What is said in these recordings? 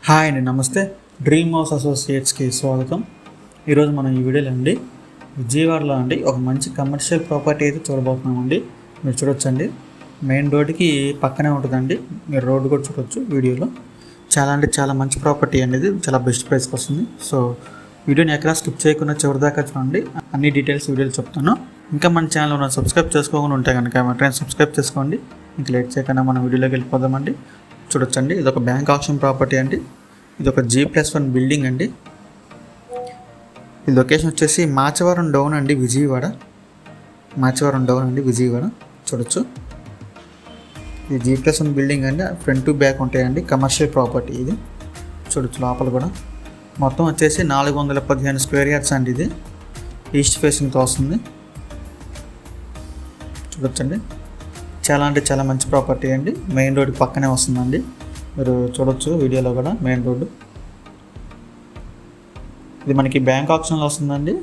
Hi అండి, నమస్తే. Dream house అసోసియేట్స్కి స్వాగతం. ఈరోజు మనం ఈ వీడియోలో అండి విజయవాడలో అండి ఒక మంచి కమర్షియల్ ప్రాపర్టీ అయితే చూడబోతున్నామండి. మీరు చూడొచ్చండి, మెయిన్ రోడ్డుకి పక్కనే ఉంటుందండి. మీరు రోడ్డు కూడా చూడొచ్చు వీడియోలో. చాలా మంచి ప్రాపర్టీ అనేది, చాలా బెస్ట్ ప్రైస్కి వస్తుంది. సో వీడియోని ఎక్కడా స్కిప్ చేయకుండా చివరిదాకా చూడండి. అన్ని డీటెయిల్స్ వీడియోలు చెప్తాను. ఇంకా మన ఛానల్ సబ్స్క్రైబ్ చేసుకోకుండా ఉంటే కనుక వెంటనే సబ్స్క్రైబ్ చేసుకోండి. ఇంక లేట్ చేయకుండా మనం వీడియోలోకి వెళ్ళిపోదామండి. చూడొచ్చండి, ఇది ఒక బ్యాంక్ ఆప్షన్ ప్రాపర్టీ అండి. ఇది ఒక G+1 బిల్డింగ్ అండి. ఈ లొకేషన్ వచ్చేసి మాచవరం డౌన్ అండి, విజయవాడ. చూడొచ్చు, ఇది G+1 బిల్డింగ్ అండి. ఫ్రంట్ టు బ్యాక్ ఉంటాయండి. కమర్షియల్ ప్రాపర్టీ ఇది. చూడొచ్చు, లోపల కూడా మొత్తం వచ్చేసి 415 స్క్వేర్ యార్డ్స్ అండి. ఇది ఈస్ట్ ఫేసింగ్తో వస్తుంది. చూడొచ్చండి, చాలా మంచి ప్రాపర్టీ అండి. మెయిన్ రోడ్ పక్కనే వస్తుందండి. మీరు చూడొచ్చు వీడియోలో కూడా మెయిన్ రోడ్డు. ఇది మనకి బ్యాంక్ ఆప్షన్లో వస్తుందండి.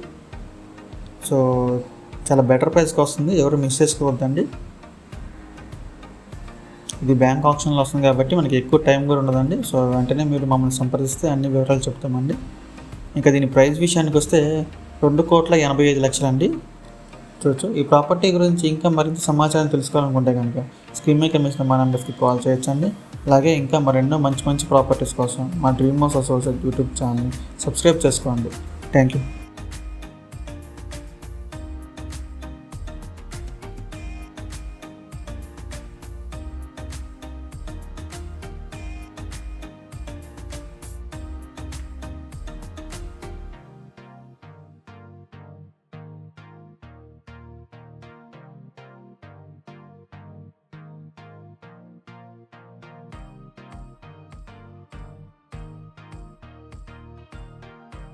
సో చాలా బెటర్ ప్రైస్కి వస్తుంది, ఎవరు మిస్ చేసుకోవద్దండి. ఇది బ్యాంక్ ఆప్షన్లో వస్తుంది కాబట్టి మనకి ఎక్కువ టైం కూడా ఉండదండి. సో వెంటనే మీరు మమ్మల్ని సంప్రదిస్తే అన్ని వివరాలు చెప్తామండి. ఇంకా దీని ప్రైస్ విషయానికి వస్తే 2,85,00,000 అండి. చూడొచ్చు, ఈ ప్రాపర్టీ గురించి ఇంకా మరింత సమాచారం తెలుసుకోవాలనుకుంటే కనుక స్క్రీన్ మీద కనిపిస్తున్న మా నెంబర్స్కి కాల్ చేయొచ్చండి. అలాగే ఇంకా మరెన్నో మంచి ప్రాపర్టీస్ కోసం మా డ్రీమ్ హౌస్ అసోసియేట్ యూట్యూబ్ ఛానల్ని సబ్స్క్రైబ్ చేసుకోండి. Thank you.